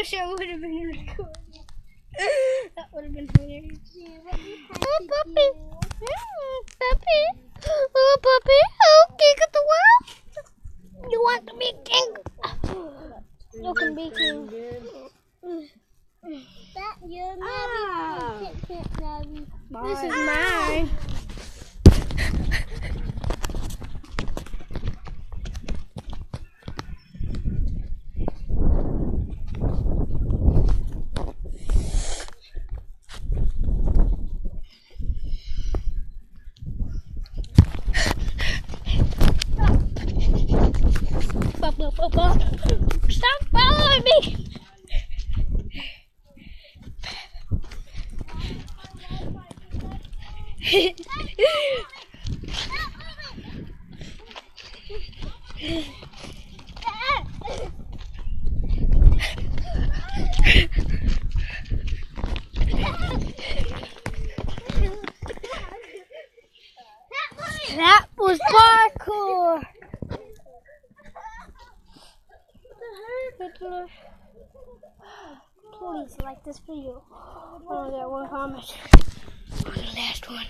wish I would have been recording. That would have been hilarious. Oh, puppy. Puppy. Oh, puppy. Oh, king of the world. You want to be king? You can be king. That your Nabby. This is mine. Stop following me! That was parkour. Please like this video. Oh, that one comment. The last one.